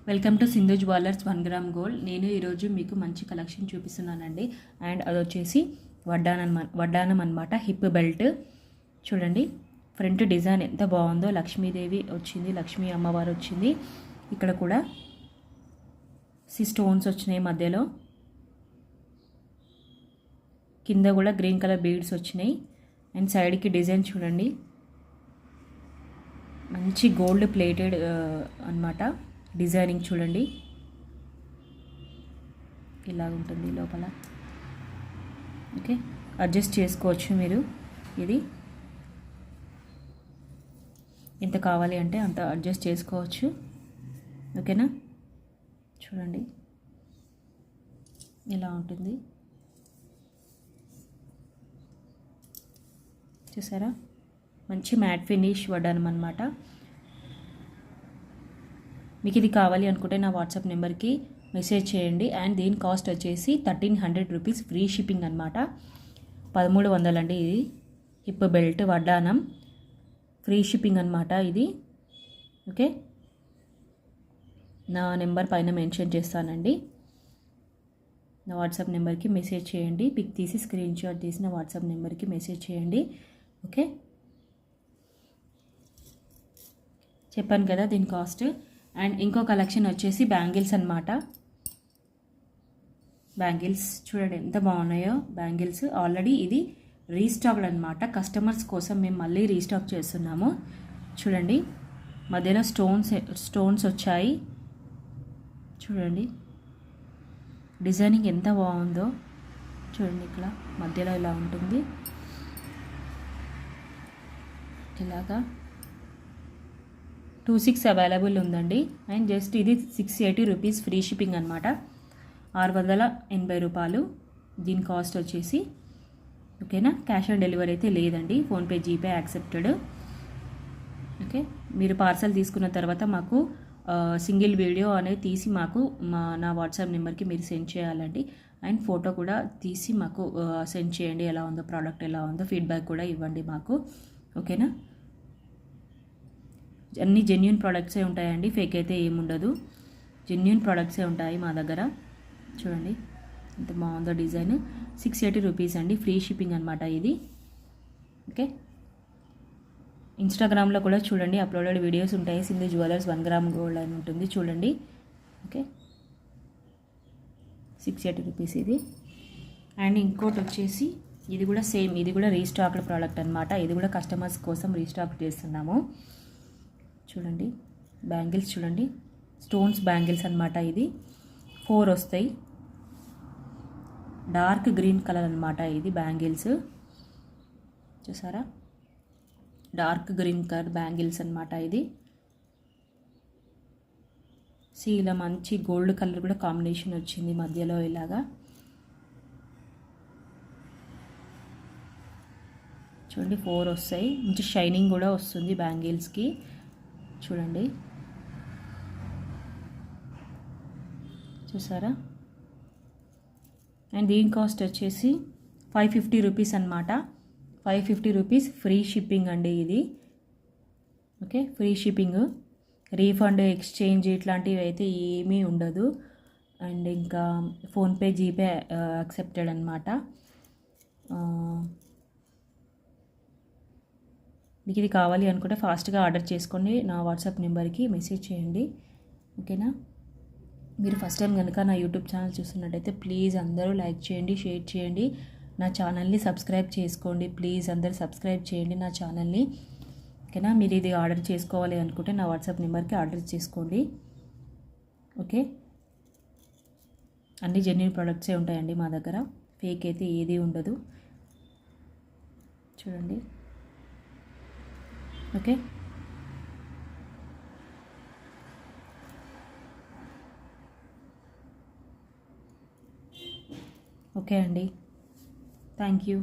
Welcome to Sindhu jewellers 1 gram gold. నేను ఈరోజు మీకు మంచి కలెక్షన్ చూపిస్తున్నానండి. అండ్ అది వచ్చేసి వడ్డానం అనమాట. హిప్ బెల్ట్ చూడండి, ఫ్రంట్ డిజైన్ ఎంత బాగుందో. లక్ష్మీదేవి వచ్చింది, లక్ష్మీ అమ్మవారు వచ్చింది. ఇక్కడ కూడా స్టోన్స్ వచ్చినాయి మధ్యలో, కింద కూడా గ్రీన్ కలర్ బీడ్స్ వచ్చినాయి. అండ్ సైడ్కి డిజైన్ చూడండి, మంచి గోల్డ్ ప్లేటెడ్ అన్నమాట. డిజైనింగ్ చూడండి, ఇలా ఉంటుంది లోపల. ఓకే, అడ్జస్ట్ చేసుకోవచ్చు మీరు. ఇది ఎంత కావాలి అంటే అంత అడ్జస్ట్ చేసుకోవచ్చు. ఓకేనా, చూడండి ఇలా ఉంటుంది. చూసారా, మంచి మ్యాట్ ఫినిష్ వడ్డానం అన్నమాట. మీకు ఇది కావాలి అనుకుంటే నా వాట్సాప్ నెంబర్కి మెసేజ్ చేయండి. అండ్ దీని కాస్ట్ వచ్చేసి 1300 రూపీస్, ఫ్రీ షిప్పింగ్ అనమాట. 1300 అండి ఇది. హిప్ బెల్ట్ వడ్డానం, ఫ్రీ షిప్పింగ్ అనమాట ఇది. ఓకే, నా నెంబర్ పైన మెన్షన్ చేస్తానండి. నా వాట్సాప్ నెంబర్కి మెసేజ్ చేయండి. పిక్ తీసి స్క్రీన్ షాట్ తీసి నా వాట్సాప్ నెంబర్కి మెసేజ్ చేయండి. ఓకే, చెప్పాను కదా దీని కాస్ట్. అండ్ ఇంకో కలెక్షన్ వచ్చేసి బ్యాంగిల్స్ అనమాట. బ్యాంగిల్స్ చూడండి ఎంత బాగున్నాయో బ్యాంగిల్స్. ఆల్రెడీ ఇది రీస్టాక్డ్ అనమాట. కస్టమర్స్ కోసం మేము మళ్ళీ రీస్టాక్ చేస్తున్నాము. చూడండి, మధ్యలో స్టోన్స్ వచ్చాయి. చూడండి డిజైనింగ్ ఎంత బాగుందో. చూడండి, ఇక్కడ మధ్యలో ఇలా ఉంటుంది, ఇలాగా 26 అవైలబుల్ ఉందండి. అండ్ జస్ట్ ఇది 680 రూపీస్, ఫ్రీ షిప్పింగ్ అనమాట. 680 రూపాయలు దీని కాస్ట్ వచ్చేసి. ఓకేనా, క్యాష్ ఆన్ డెలివరీ అయితే లేదండి. PhonePe, GPay accepted. ఓకే, మీరు పార్సల్ తీసుకున్న తర్వాత మాకు సింగిల్ వీడియో అనేది తీసి మాకు నా వాట్సాప్ నెంబర్కి మీరు సెండ్ చేయాలండి. అండ్ ఫోటో కూడా తీసి మాకు సెండ్ చేయండి. ఎలా ఉందో ప్రోడక్ట్, ఎలా ఉందో ఫీడ్బ్యాక్ కూడా ఇవ్వండి మాకు. ఓకేనా, అన్ని జెన్యూన్ ప్రోడక్ట్సే ఉంటాయండి, ఫేక్ అయితే ఏముండదు. జెన్యూన్ ప్రోడక్ట్సే ఉంటాయి మా దగ్గర. చూడండి ఎంత బాగుందో డిజైన్. 680 రూపీస్ అండి, ఫ్రీ షిప్పింగ్ అనమాట ఇది. ఓకే, ఇన్స్టాగ్రామ్లో కూడా చూడండి అప్లోడెడ్ వీడియోస్ ఉంటాయి. సింధు జ్యువెలర్స్ 1 గ్రామ్ గోల్డ్ అని ఉంటుంది, చూడండి. ఓకే, 680 రూపీస్ ఇది. అండ్ ఇంకోటి వచ్చేసి ఇది కూడా సేమ్, ఇది కూడా రీస్టాక్డ్ ప్రోడక్ట్ అనమాట. ఇది కూడా కస్టమర్స్ కోసం రీస్టాక్ చేస్తున్నాము. చూడండి బ్యాంగిల్స్, చూడండి స్టోన్స్ బ్యాంగిల్స్ అనమాట. ఇది 4 వస్తాయి. డార్క్ గ్రీన్ కలర్ అనమాట ఇది బ్యాంగిల్స్. చూసారా, డార్క్ గ్రీన్ కలర్ బ్యాంగిల్స్ అనమాట ఇది. ఇలా మంచి గోల్డ్ కలర్ కూడా కాంబినేషన్ వచ్చింది మధ్యలో ఇలాగా. చూడండి 4 వస్తాయి. మంచి షైనింగ్ కూడా వస్తుంది బ్యాంగిల్స్కి. చూడండి, చూసారా. అండ్ దీని కాస్ట్ వచ్చేసి 550 రూపీస్ అనమాట. 550 రూపీస్, ఫ్రీ షిప్పింగ్ అండి ఇది. Okay, free shipping. Refund, exchange ఇట్లాంటివి అయితే ఏమీ ఉండదు. అండ్ ఇంకా ఫోన్పే, జీపే యాక్సెప్టెడ్ అనమాట. మీకు ఇది కావాలి అనుకుంటే ఫాస్ట్గా ఆర్డర్ చేసుకోండి. నా వాట్సాప్ నెంబర్కి మెసేజ్ చేయండి. ఓకేనా, మీరు ఫస్ట్ టైం కనుక నా యూట్యూబ్ ఛానల్ చూస్తున్నట్టయితే ప్లీజ్ అందరూ లైక్ చేయండి, షేర్ చేయండి. నా ఛానల్ని సబ్స్క్రైబ్ చేసుకోండి. ప్లీజ్ అందరూ సబ్స్క్రైబ్ చేయండి నా ఛానల్ని. ఓకేనా, మీరు ఇది ఆర్డర్ చేసుకోవాలి అనుకుంటే నా వాట్సాప్ నెంబర్కి ఆర్డర్ చేసుకోండి. ఓకే, అన్ని జెన్యూన్ ప్రోడక్ట్సే ఉంటాయండి మా దగ్గర, ఫేక్ అయితే ఏది ఉండదు. చూడండి. ఓకే, ఓకే అండి, థ్యాంక్ యూ.